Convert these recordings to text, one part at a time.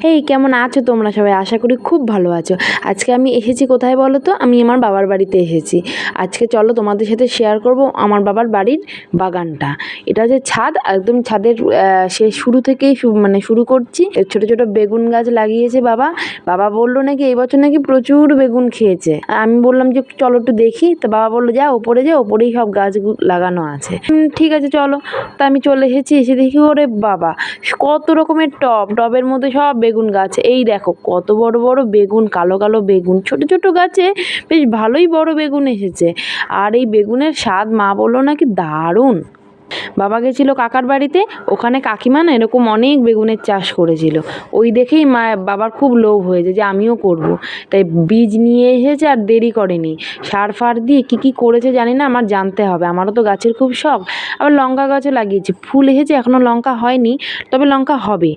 এই কেমন আছো তোমরা সবাই? আশা করি খুব ভালো আছো। আজকে আমি এসেছি কোথায় বলো তো? আমি আমার বাবার বাড়িতে এসেছি। আজকে চলো তোমাদের সাথে শেয়ার করব আমার বাবার বাড়ির বাগানটা। এটা হচ্ছে ছাদ, একদম ছাদের সে শুরু থেকেই মানে শুরু করছি। ছোট ছোট বেগুন গাছ লাগিয়েছে বাবা। বাবা বললো নাকি এই বছর নাকি প্রচুর বেগুন খেয়েছে। আমি বললাম যে চলো একটু দেখি, তো বাবা বললো যা ওপরে যা, ওপরেই সব গাছ লাগানো আছে। ঠিক আছে চলো। তা আমি চলে এসেছি, এসে দেখি ওরে বাবা কত রকমের টবের মধ্যে সব বেগুন গাছ। এই দেখো কত বড় বড় বেগুন, কালো কালো বেগুন, ছোট ছোট গাছে বেশ ভালোই বড় বেগুন এসেছে। আর এই বেগুনের স্বাদ মা বললো নাকি দারুণ। বাবা গেছিল কাকার বাড়িতে, ওখানে কাকিমা না এরকম অনেক বেগুনের চাষ করেছিল। ওই দেখেই বাবার খুব লোভ হয়েছে যে আমিও করব। তাই বীজ নিয়ে এসেছে আর দেরি করেনি। সার ফার দিয়ে কী কী করেছে জানি না, আমার জানতে হবে। আমারও তো গাছের খুব শখ। আবার লঙ্কা গাছও লাগিয়েছি, ফুল এসেছে, এখনও লঙ্কা হয়নি, তবে লঙ্কা হবে।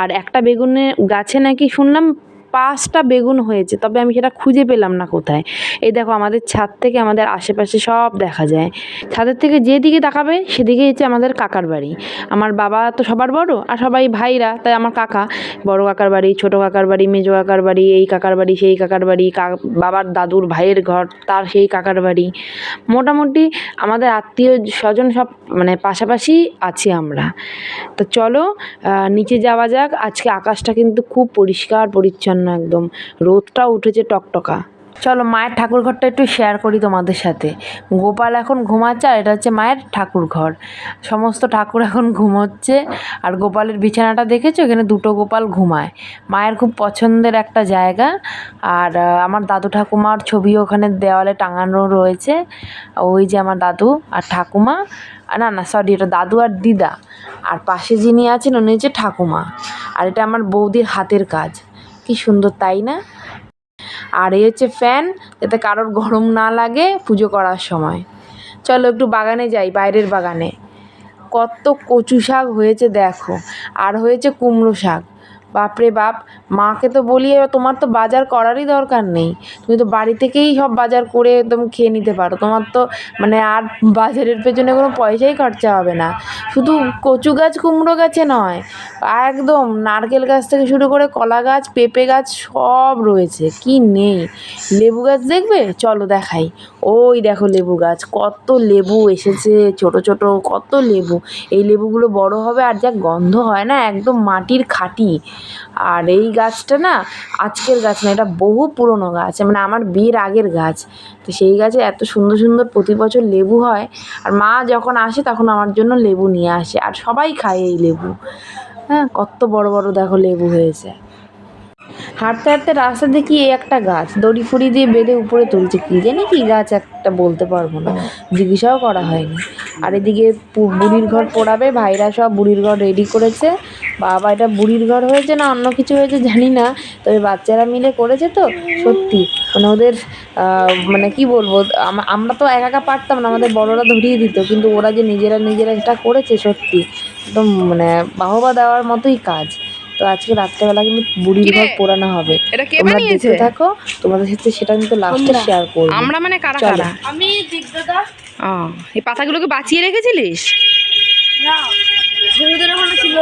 আর একটা বেগুনের গাছে নাকি শুনলাম 5টা বেগুন হয়েছে, তবে আমি সেটা খুঁজে পেলাম না কোথায়। এই দেখো আমাদের ছাদ থেকে আমাদের আশেপাশে সব দেখা যায়। ছাদের থেকে যেদিকে তাকাবে সেদিকে হচ্ছে আমাদের কাকার বাড়ি। আমার বাবা তো সবার বড়, আর সবাই ভাইরা, তাই আমার কাকা, বড় কাকার বাড়ি, ছোট কাকার বাড়ি, মেজো কাকার বাড়ি, এই কাকার বাড়ি, সেই কাকার বাড়ি, বাবার দাদুর ভাইয়ের ঘর, তার সেই কাকার বাড়ি। মোটামুটি আমাদের আত্মীয় স্বজন সব মানে পাশাপাশি আছি আমরা। তো চলো নিচে যাওয়া যাক। আজকে আকাশটা কিন্তু খুব পরিষ্কার পরিচ্ছন্ন, একদম রোদটাও উঠেছে টকটকা। চলো মায়ের ঠাকুর ঘরটা একটু শেয়ার করি তোমাদের সাথে। গোপাল এখন ঘুমাচ্ছে, আর এটা হচ্ছে মায়ের ঠাকুর ঘর। সমস্ত ঠাকুর এখন ঘুমোচ্ছে। আর গোপালের বিছানাটা দেখেছো, এখানে 2টো গোপাল ঘুমায়। মায়ের খুব পছন্দের একটা জায়গা। আর আমার দাদু ঠাকুমার ছবিও ওখানে দেওয়ালে টাঙানো রয়েছে। ওই যে আমার দাদু আর ঠাকুমা, না না সরি, এটা দাদু আর দিদা। আর পাশে যিনি আছেন উনি হচ্ছে ঠাকুমা। আর এটা আমার বৌদির হাতের কাজ। কি সুন্দর তাই না? আর এই হচ্ছে ফ্যান, যাতে কারোর গরম না লাগে পুজো করার সময়। চলো একটু বাগানে যাই, বাইরের বাগানে। কত কচু শাক হয়েছে দেখো, আর হয়েছে কুমড়ো শাক। বাপরে বাপ, মাকে তো বলি এবার তোমার তো বাজার করারই দরকার নেই, তুমি তো বাড়ি থেকেই সব বাজার করে একদম খেয়ে নিতে পারো। তোমার তো মানে আর বাজারের পেছনে কোনো পয়সাই খরচা হবে না। শুধু কচু গাছ কুমড়ো গাছে নয়, একদম নারকেল গাছ থেকে শুরু করে কলা গাছ, পেঁপে গাছ সব রয়েছে, কি নেই। লেবু গাছ দেখবে, চলো দেখাই। ওই দেখো লেবু গাছ, কত লেবু এসেছে ছোট ছোট, কত লেবু। এই লেবুগুলো বড় হবে, আর যা গন্ধ হয় না, একদম মাটির খাঁটি। আর এই গাছটা না আজকের গাছ না, এটা বহু পুরনো গাছ, মানে আমার বিয়ের আগের গাছ। তো সেই গাছে এত সুন্দর সুন্দর প্রতি বছর লেবু হয়। আর মা যখন আসে তখন আমার জন্য লেবু নিয়ে আসে, আর সবাই খায় এই লেবু। হ্যাঁ, কত বড় বড় দেখো লেবু হয়েছে। হাঁটতে হাঁটতে রাস্তা দেখি এই একটা গাছ দড়ি ফড়ি দিয়ে বেঁধে উপরে তুলছে, কি জানি কি গাছ একটা, বলতে পারবো না, জিজ্ঞাসাও করা হয়নি। আর এদিকে বুড়ির ঘর পোড়াবে, ভাইরা সব বুড়ির ঘর রেডি করেছে। বাবা, এটা বুড়ির ঘর হয়েছে না অন্য কিছু হয়েছে জানি না, তবে বাচ্চারা মিলে করেছে তো। সত্যি মানে ওদের মানে কি বলবো, আমরা তো একা একা পারতাম না, আমাদের বড়রা ধরিয়ে দিত, কিন্তু ওরা যে নিজেরা নিজেরা এটা করেছে, সত্যি একদম মানে বাহবা দেওয়ার মতোই কাজ। তো আজকে রাত্রেবেলা কিন্তু বুড়ির ঘর পোড়ানো হবে। এটা কে তোমরা বানিয়েছে? দেখতে থাকো, তোমাদের সাথে সেটা কিন্তু লাস্টে শেয়ার করবো। আমরা মানে কারা চলো। কারা? আমি দিগদাদা। এই পাতাগুলোকে বাঁচিয়ে রেখেছিলিস? না, হলুদের ওখানে ছিল,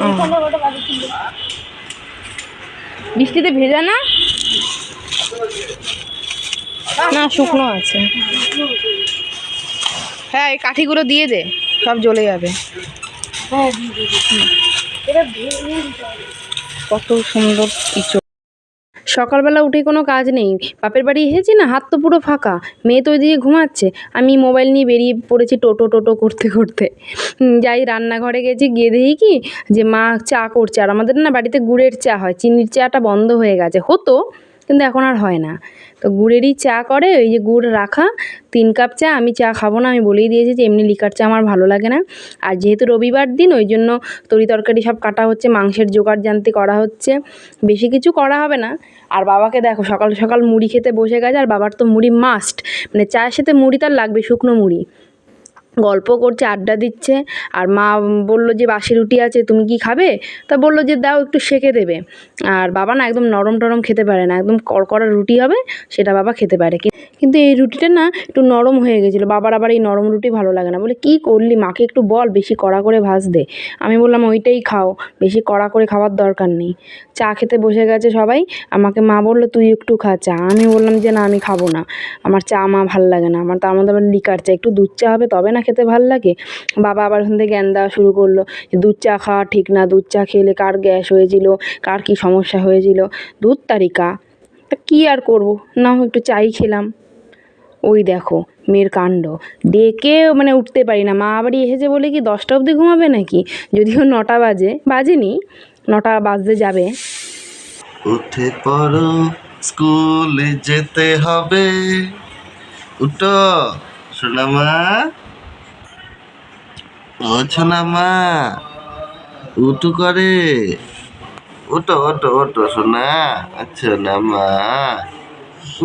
এখানে ওটা বাড়ি ছিল। বৃষ্টিতে ভেজা না? না, শুকনো আছে। হ্যাঁ, এই কাঠিগুলো দিয়ে দে, সব জ্বলে যাবে। হ্যাঁ, এটা ভেঙে দিতে হবে। কত সুন্দর ইঁচড়। সকালবেলা উঠে কোনো কাজ নেই, বাপের বাড়ি এসেছি না, হাত তো পুরো ফাঁকা। মেয়ে তো ওইদিকে ঘুমাচ্ছে, আমি মোবাইল নিয়ে বেরিয়ে পড়েছি টোটো টোটো করতে করতে। যাই রান্নাঘরে গেছি, গিয়ে দেখি কি যে মা চা করছে। আর আমাদের না বাড়িতে গুড়ের চা হয়, চিনির চাটা বন্ধ হয়ে গেছে, হতো কিন্তু এখন আর হয় না। তো গুড়েরই চা করে, ওই যে গুড় রাখা 3 কাপ চা। আমি চা খাবো না, আমি বলেই দিয়েছি যে এমনি লিকার চা আমার ভালো লাগে না। আর যেহেতু রবিবার দিন, ওই জন্য তরি তরকারি সব কাটা হচ্ছে, মাংসের জোগাড় জানতে করা হচ্ছে, বেশি কিছু করা হবে না। আর বাবাকে দেখো সকাল সকাল মুড়ি খেতে বসে গেছে, আর বাবার তো মুড়ি মাস্ট, মানে চায়ের সাথে মুড়ি তার লাগবে, শুকনো মুড়ি। গল্প করছে, আড্ডা দিচ্ছে। আর মা বলল যে বাসি রুটি আছে, তুমি কি খাবে? তা বললো যে দাও, একটু সেঁকে দেবে। আর বাবা না একদম নরম টরম খেতে পারে না, একদম কড়কড়া রুটি হবে সেটা বাবা খেতে পারে। কিন্তু এই রুটিটা না একটু নরম হয়ে গেছিলো, বাবার আবার এই নরম রুটি ভালো লাগে না। বলে কী করলি, মাকে একটু বল বেশি কড়া করে ভাজ দে। আমি বললাম ওইটাই খাও, বেশি কড়া করে খাওয়ার দরকার নেই। চা খেতে বসে গেছে সবাই, আমাকে মা বললো তুই একটু খা চা। আমি বললাম যে না, আমি খাবো না, আমার চা মা ভাল লাগে না, আমার তার মধ্যে আবার লিকার চা, একটু দুধ চা হবে তবে না খেতে ভাল লাগে। বাবা আবার ওখান থেকে জ্ঞান দেওয়া শুরু করলো যে দুধ চা খাওয়া ঠিক না, দুধ চা খেলে কার গ্যাস হয়েছিল, কার কী সমস্যা হয়েছিল, দুধ তারিকা। তা কী আর করবো, না একটু চাই খেলাম। ওই দেখো মেয়ের কাণ্ড, ডেকে মানে উঠতে পারি না। মা বাড়ি এসেছে বলে কি 10টা অবধি ঘুমাবে নাকি? যদিও 9টা বাজেনি, 9টা বাজতে যাবে। উঠে পড়ো স্কুলে যেতে হবে, উঠো সোনামা, ও সোনামা উঠু করে, ওটো ওটো ওটো সোনা, আচ্ছা না মা,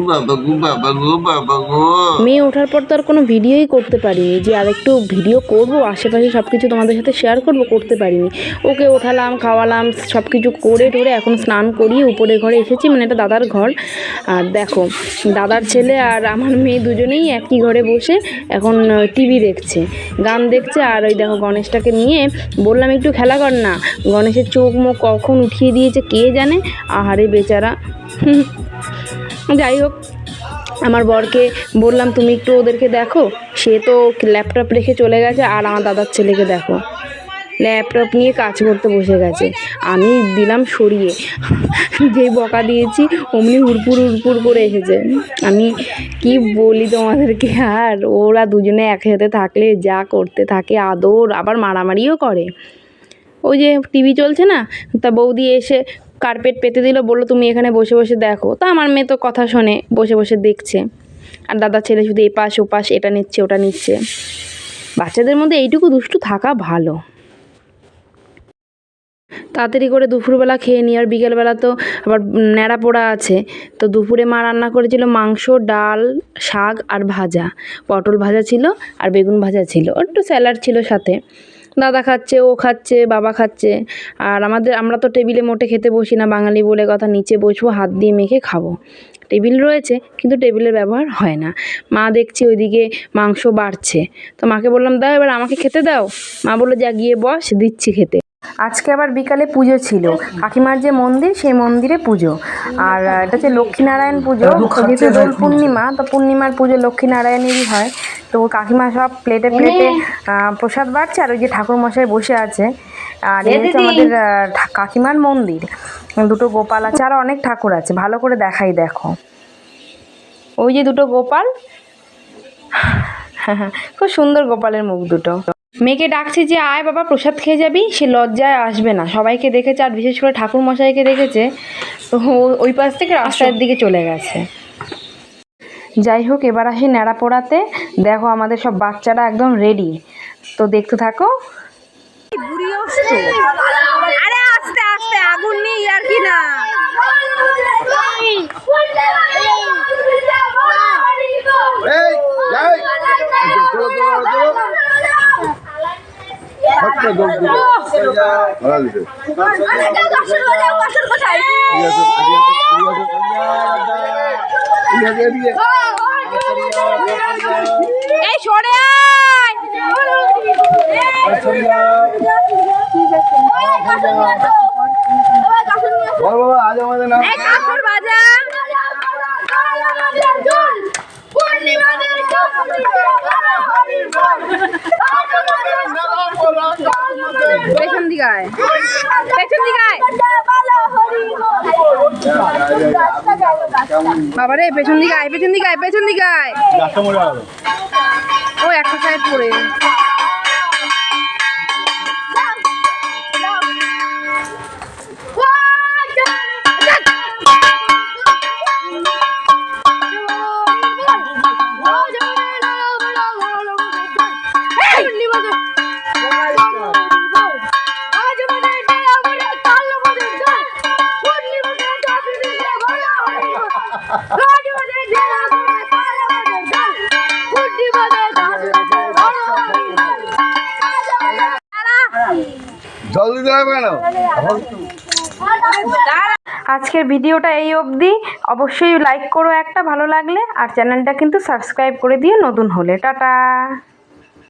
বাবা গো বাবা গো বাবা গো। মেয়ে ওঠার পর তো আর কোনো ভিডিওই করতে পারিনি, যে আর একটু ভিডিও করবো আশেপাশে সব কিছু তোমাদের সাথে শেয়ার করবো, করতে পারিনি। ওকে ওঠালাম, খাওয়ালাম, সব কিছু করে টোরে এখন স্নান করিয়ে উপরে ঘরে এসেছি, মানে এটা দাদার ঘর। আর দেখো দাদার ছেলে আর আমার মেয়ে দুজনেই একই ঘরে বসে এখন টিভি দেখছে, গান দেখছে। আর ওই দেখো গণেশটাকে নিয়ে বললাম একটু খেলা কর না, গণেশের চোখ মুখ কখন উঠিয়ে দিয়েছে কে জানে, আহারে বেচারা। যাই হোক, আমার বরকে বললাম তুমি একটু ওদেরকে দেখো, সে তো ল্যাপটপ রেখে চলে গেছে। আর আমার দাদার ছেলেকে দেখো ল্যাপটপ নিয়ে কাজ করতে বসে গেছে, আমি দিলাম সরিয়ে, যেই বকা দিয়েছি অমনি হুড়পুর করে এসেছে। আমি কি বলি তোমাদেরকে, আর ওরা দুজনে একসাথে থাকলে যা করতে থাকে, আদর আবার মারামারিও করে। ওই যে টিভি চলছে না, তা বৌদি এসে কার্পেট পেতে দিল, বললো তুমি এখানে বসে বসে দেখো। তা আমার মেয়ে তো কথা শোনে, বসে বসে দেখছে। আর দাদার ছেলে শুধু এপাশ ওপাশ এটা নিচ্ছে ওটা নিচ্ছে। বাচ্চাদের মধ্যে এইটুকু দুষ্টু থাকা ভালো। তাড়াতাড়ি করে দুপুরবেলা খেয়ে নিই, আর বিকেলবেলা তো আবার ন্যাড়া পোড়া আছে। তো দুপুরে মা রান্না করেছিল মাংস, ডাল, শাক আর ভাজা, পটল ভাজা ছিল আর বেগুন ভাজা ছিল, একটু স্যালাড ছিল সাথে। দাদা খাচ্ছে, ও খাচ্ছে, বাবা খাচ্ছে। আর আমরা তো টেবিলে মোটে খেতে বসি না, বাঙালি বলে কথা, নিচে বসবো হাত দিয়ে মেখে খাবো। টেবিল রয়েছে কিন্তু টেবিলের ব্যবহার হয় না। মা দেখছি ওইদিকে মাংস বাড়ছে, তো মাকে বললাম দাও এবার আমাকে খেতে দাও। মা বললো যা গিয়ে বস, দিচ্ছি খেতে। আজকে আবার বিকালে পুজো ছিল, কাকিমার যে মন্দির সেই মন্দিরে পুজো। আর এটা হচ্ছে লক্ষ্মীনারায়ণ পুজো, যেহেতু দোল পূর্ণিমা, তো পূর্ণিমার পুজো লক্ষ্মীনারায়ণেরই হয়। তো কাকিমা সব প্লেটে প্লেটে প্রসাদ বাড়ছে, আর ওই যে ঠাকুরমশাই বসে আছে। আর এই হচ্ছে আমাদের কাকিমার মন্দির, দুটো গোপাল আছে, আর অনেক ঠাকুর আছে, ভালো করে দেখাই দেখো। ওই যে দুটো গোপাল, খুব সুন্দর গোপালের মুখ দুটো। মেয়েকে ডাকছি যে আয় বাবা প্রসাদ খেয়ে যাবি, সে লজ্জায় আসবে না, সবাইকে দেখেছে আর বিশেষ করে ঠাকুর মশাইকে দেখেছে, তো ওই পাশ থেকে রাস্তার দিকে চলে গেছে। যাই হোক, এবার আসি ন্যাড়া পোড়াতে। দেখো আমাদের সব বাচ্চারা একদম রেডি, তো দেখতে থাকো। আরে আস্তে আস্তে, আগুন নেই আর কি না। এই সরে আয়। পেছন দিকে আয়, পেছন দিকে আয় বাবা রে, পেছন দিকে আয়, পেছন দিকে আয়, পেছন দিকে আয়। ও একটা সাইড পড়ে জল দিতে হবে কেন? আজকের ভিডিওটা এই অবধি। অবশ্যই লাইক করো একটা ভালো লাগলে, আর চ্যানেলটা কিন্তু সাবস্ক্রাইব করে দিও নতুন হলে। টাটা।